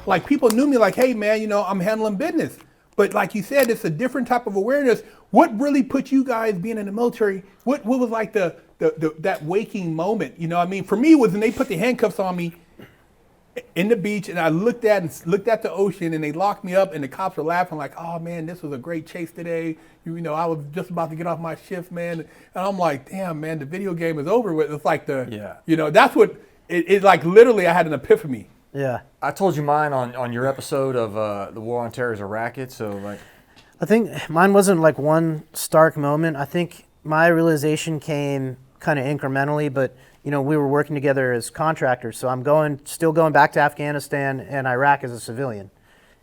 like people knew me like, hey man, I'm handling business. But like you said, it's a different type of awareness. What really put you guys being in the military? What was like the that waking moment? I mean, for me, it was when they put the handcuffs on me in the beach, and I looked at the ocean, and they locked me up, and the cops were laughing like, "Oh man, this was a great chase today." I was just about to get off my shift, man, and I'm like, "Damn, man, the video game is over with." It's like that's what it like. Literally, I had an epiphany. Yeah, I told you mine on your episode of the War on Terror is a racket. So like, I think mine wasn't like one stark moment. I think my realization came kind of incrementally, but we were working together as contractors. So I'm still going back to Afghanistan and Iraq as a civilian,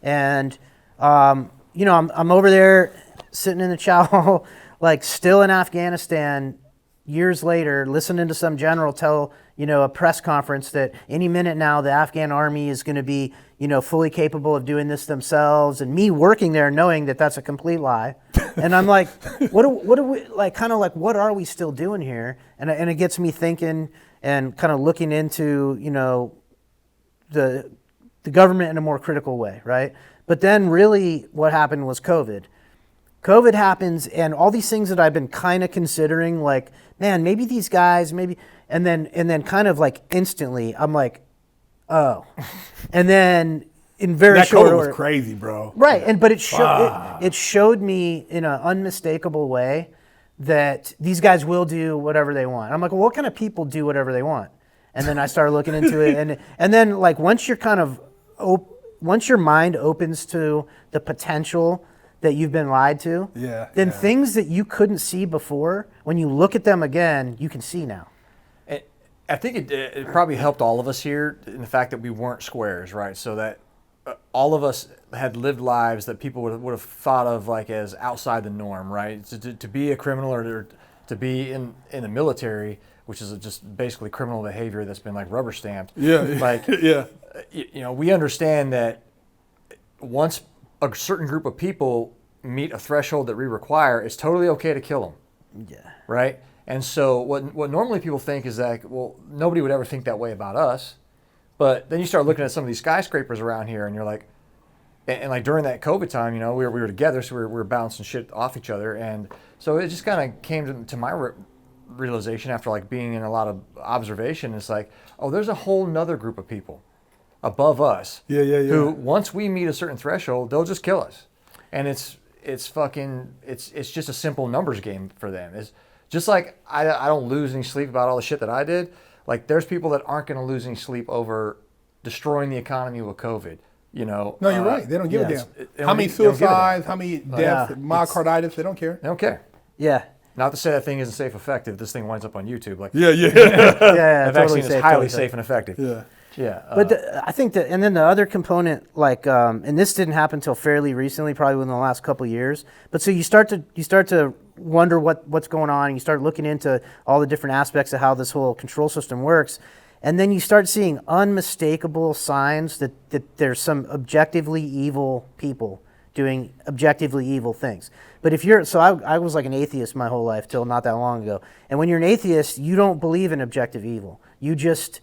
and I'm over there sitting in the chow hall, like still in Afghanistan, years later, listening to some general tell a press conference that any minute now the Afghan army is going to be fully capable of doing this themselves, and me working there knowing that that's a complete lie. And I'm like, what are we like? Kind of like, what are we still doing here? And it gets me thinking and kind of looking into the government in a more critical way, right? But then really what happened was COVID. COVID happens, and all these things that I've been kind of considering, like, man, maybe these guys, maybe, and then kind of like instantly, I'm like, oh, and then in very that short COVID order, was crazy, bro. Right, but it showed me in an unmistakable way that these guys will do whatever they want. I'm like, well, what kind of people do whatever they want? And then I started looking into it, and then like once you're kind of once your mind opens to the potential that you've been lied to, then things that you couldn't see before, when you look at them again, you can see now. I think it probably helped all of us here in the fact that we weren't squares, right? So that all of us had lived lives that people would have thought of like as outside the norm, right? To be a criminal or to be in the military, which is just basically criminal behavior that's been like rubber stamped. Yeah. Like, we understand that once a certain group of people meet a threshold that we require, it's totally okay to kill them. Yeah. Right? And so what normally people think is that, well, nobody would ever think that way about us. But then you start looking at some of these skyscrapers around here, and you're like, and like during that COVID time, we were together, so we were bouncing shit off each other. And so it just kind of came to my realization after like being in a lot of observation. It's like, oh, there's a whole nother group of people above us who once we meet a certain threshold, they'll just kill us. And it's just a simple numbers game for them. It's just like I don't lose any sleep about all the shit that I did. Like there's people that aren't going to lose any sleep over destroying the economy with COVID. No, you're right. They don't give a damn. How many suicides, how many deaths, myocarditis, they don't care. They don't care. Yeah. Not to say that thing isn't safe and effective. This thing winds up on YouTube. Like that vaccine is highly safe and effective. Yeah. Yeah, but I think that, and then the other component, like, and this didn't happen until fairly recently, probably within the last couple of years. But so you start to wonder what's going on, and you start looking into all the different aspects of how this whole control system works, and then you start seeing unmistakable signs that there's some objectively evil people doing objectively evil things. But if you're, I was like an atheist my whole life till not that long ago, and when you're an atheist, you don't believe in objective evil. You just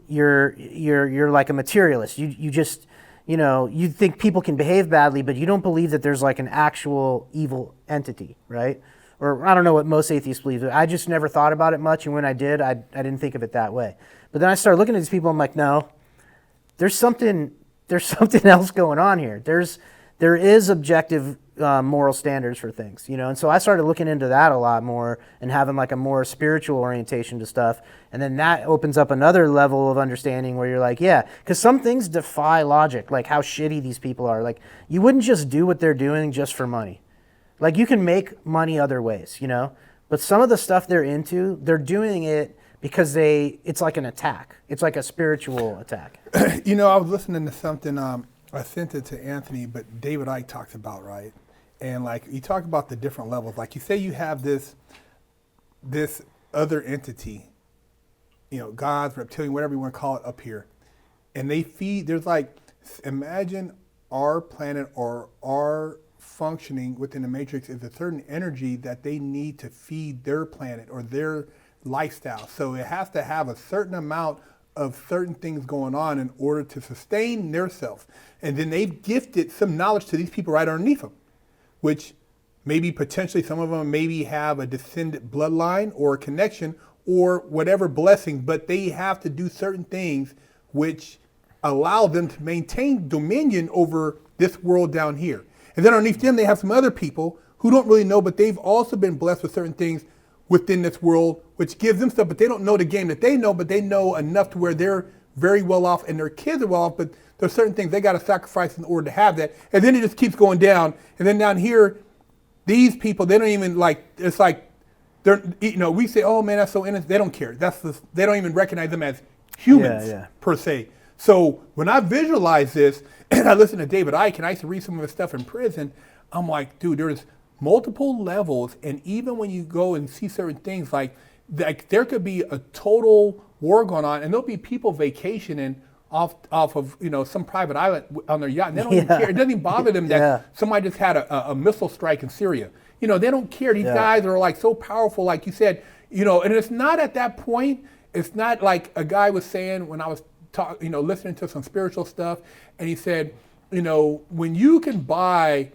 You're like a materialist. You just, you think people can behave badly, but you don't believe that there's like an actual evil entity, right? Or I don't know what most atheists believe. I just never thought about it much, and when I did, I didn't think of it that way. But then I started looking at these people, I'm like, no, there's something else going on here. There is objective moral standards for things, and so I started looking into that a lot more and having like a more spiritual orientation to stuff, and then that opens up another level of understanding where you're like, yeah, because some things defy logic, like how shitty these people are. Like you wouldn't just do what they're doing just for money. Like you can make money other ways, but some of the stuff they're into, they're doing it because it's like an attack. It's like a spiritual attack. I was listening to something, I sent it to Anthony, but David Icke talks about, right? And like you talk about the different levels. Like you say you have this other entity, gods, reptilian, whatever you want to call it up here. And they feed, there's like, imagine our planet or our functioning within the matrix is a certain energy that they need to feed their planet or their lifestyle. So it has to have a certain amount of certain things going on in order to sustain themselves. And then they've gifted some knowledge to these people right underneath them, which maybe potentially some of them maybe have a descendant bloodline or a connection or whatever blessing, but they have to do certain things which allow them to maintain dominion over this world down here. And then underneath them, they have some other people who don't really know, but they've also been blessed with certain things within this world, which gives them stuff, but they don't know the game that they know, but they know enough to where they're very well off and their kids are well off, but there's certain things they got to sacrifice in order to have that. And then it just keeps going down. And then down here, these people, they don't even like, it's like, they're, you know, we say, oh man, that's so innocent. They don't care. They don't even recognize them as humans per se. So when I visualize this and I listen to David Icke and I used to read some of his stuff in prison, I'm like, dude, there's multiple levels. And even when you go and see certain things like there could be a total war going on and there'll be people vacationing off of, you know, some private island on their yacht. And they don't even care. It doesn't even bother them that somebody just had a missile strike in Syria. You know, they don't care. These guys are like so powerful, like you said, you know, and it's not at that point, it's not like a guy was saying when I was listening to some spiritual stuff, and he said, you know, when you can buy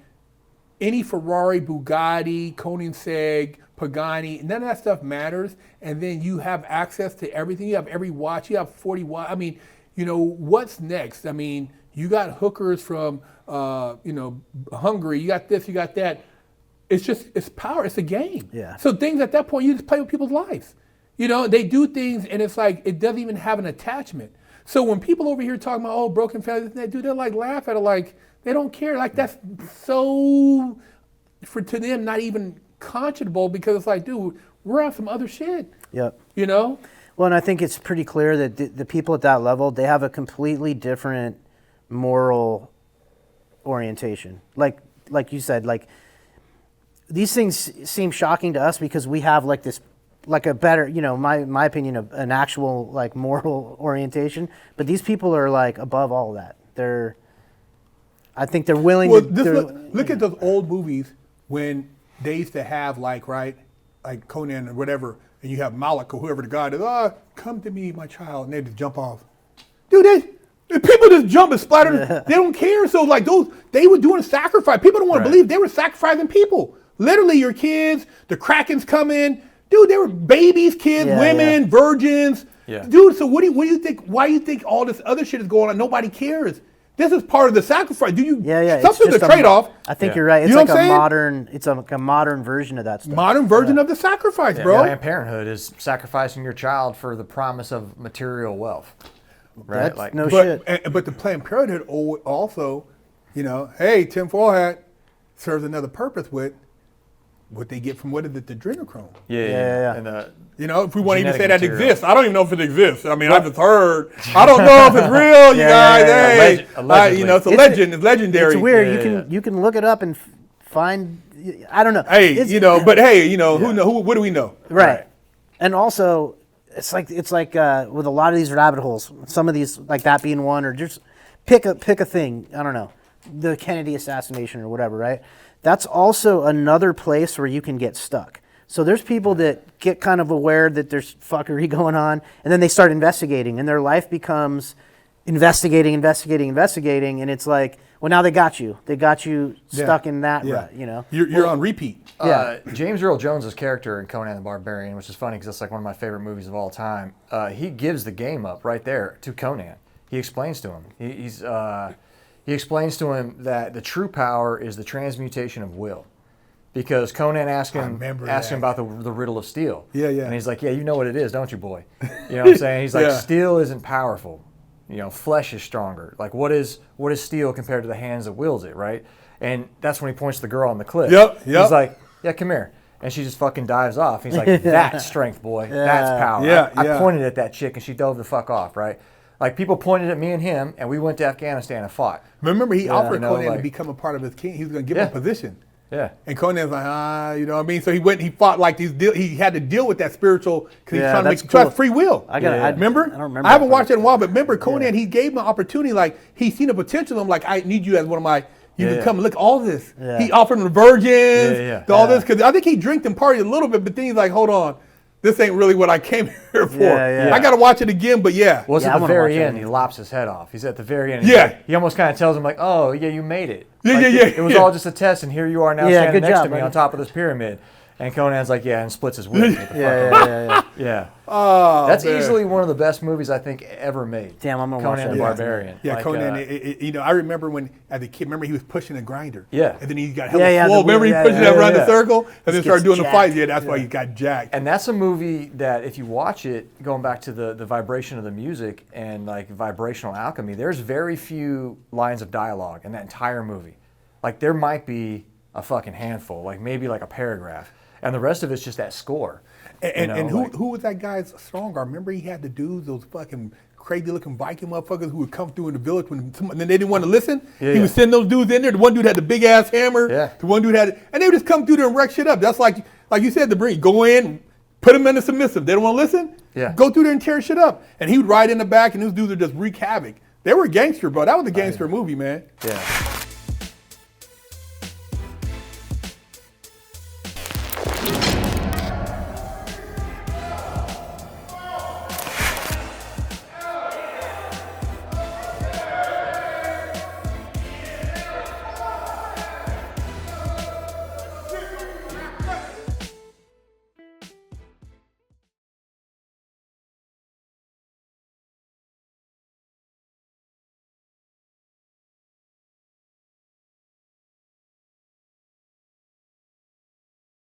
any Ferrari, Bugatti, Koenigsegg, Pagani, none of that stuff matters, and then you have access to everything. You have every watch. You have 40 watch. I mean, you know, what's next? I mean, you got hookers from, Hungary. You got this, you got that. It's power. It's a game. Yeah. So things at that point, you just play with people's lives. You know, they do things, and it's like it doesn't even have an attachment. So when people over here talking about, broken families, they're like laugh at it, like they don't care. Like that's so, to them, not even conscionable because it's like, dude, we're on some other shit. Yep. You know? Well, and I think it's pretty clear that the people at that level, they have a completely different moral orientation. Like you said, like these things seem shocking to us because we have like this, like a better, you know, my opinion of an actual like moral orientation. But these people are like above all that. I think they're willing to. Look at those old movies when they used to have like Conan or whatever, and you have Moloch or whoever the god is. Come to me, my child, and they just jump off. Dude, people just jump and splatter. They don't care. So like they were doing a sacrifice. People don't want to believe they were sacrificing people. Literally, your kids, the Krakens come in. Dude, they were babies, kids, women, virgins. Yeah. Dude, so what do you think? Why do you think all this other shit is going on? Nobody cares. This is part of the sacrifice. Something's a trade-off. I think you're right. It's like a modern version of that stuff. Modern version of the sacrifice, bro. Planned Parenthood is sacrificing your child for the promise of material wealth. Right? Shit. But the Planned Parenthood also, you know, hey, tinfoil hat serves another purpose with what they get from the adrenochrome. Yeah. And you know, if we want to even say material. that exists, I don't even know if it exists. I mean, I just heard. I don't know if it's real, you guys. Hey, it's a legend. It's legendary. It's weird. You can look it up and find. I don't know. Hey, what do we know? Right. And also, it's like with a lot of these rabbit holes. Some of these, like that being one, or just pick a thing. I don't know, the Kennedy assassination or whatever. Right. That's also another place where you can get stuck. So there's people that get kind of aware that there's fuckery going on, and then they start investigating, and their life becomes investigating, and it's like, well, now they got you. They got you stuck in that rut, you know? You're on repeat. James Earl Jones' character in Conan the Barbarian, which is funny because it's like one of my favorite movies of all time, he gives the game up right there to Conan. He explains to him. He explains to him that the true power is the transmutation of will. Because Conan asked him about the riddle of steel. Yeah. And he's like, you know what it is, don't you, boy? You know what I'm saying? He's like, steel isn't powerful. You know, flesh is stronger. Like, what is steel compared to the hands that wields it, right? And that's when he points to the girl on the cliff. Yep. He's like, come here. And she just fucking dives off. He's like, that's strength, boy. That's power. I pointed at that chick and she dove the fuck off, right? Like, people pointed at me and him, and we went to Afghanistan and fought. Remember, he offered Conan to become a part of his king. He was going to give him a position. Yeah. And Conan's like, you know what I mean? So he fought like these he had to deal with that spiritual, because he's trying to trust free will. Remember? I don't remember. I haven't watched it in a while, but remember Conan, he gave him an opportunity, like he's seen a potential. I'm like, I need you as one of my, you can come and look at all this. He offered him the virgins, all this, because I think he drank and partied a little bit, but then he's like, hold on. this ain't really what I came here for. Yeah. I got to watch it again, but yeah. Well, it's Yeah, at I the wanna very watch it end. He lops his head off. He's at the very end. Yeah. He almost kind of tells him like, "Oh, yeah, you made it. Yeah, Like, yeah. It was all just a test, and here you are now Yeah, standing good next job, to me buddy. on top of this pyramid." And Conan's like, "Yeah," and splits his wig. Yeah. Oh, That's man. easily one of the best movies I think ever made. Damn, I'm gonna watch Conan that. the Yeah. Barbarian. Yeah, Like, Conan. You know, I remember when as a kid, remember he was pushing a grinder. Yeah. And then he got hella Yeah, swole. the Remember he wheel, pushing yeah, that around yeah. the circle and then Just started doing gets the fight. jacked. Yeah, that's why he got jacked. And that's a movie that if you watch it, going back to the vibration of the music and like vibrational alchemy, there's very few lines of dialogue in that entire movie. Like there might be a fucking handful, like maybe like a paragraph. And the rest of it's just that score. And who was that guy's strong arm? Remember he had the dudes, those fucking crazy looking Viking motherfuckers who would come through in the village when and then they didn't want to listen. Yeah, he would send those dudes in there. The one dude had the big ass hammer. Yeah. The one dude had, and they would just come through there and wreck shit up. That's like you said, the bring go in, put them in a submissive. They don't want to listen. Yeah. Go through there and tear shit up. And he would ride in the back, and those dudes would just wreak havoc. They were gangster, bro. That was a gangster movie, man. Yeah.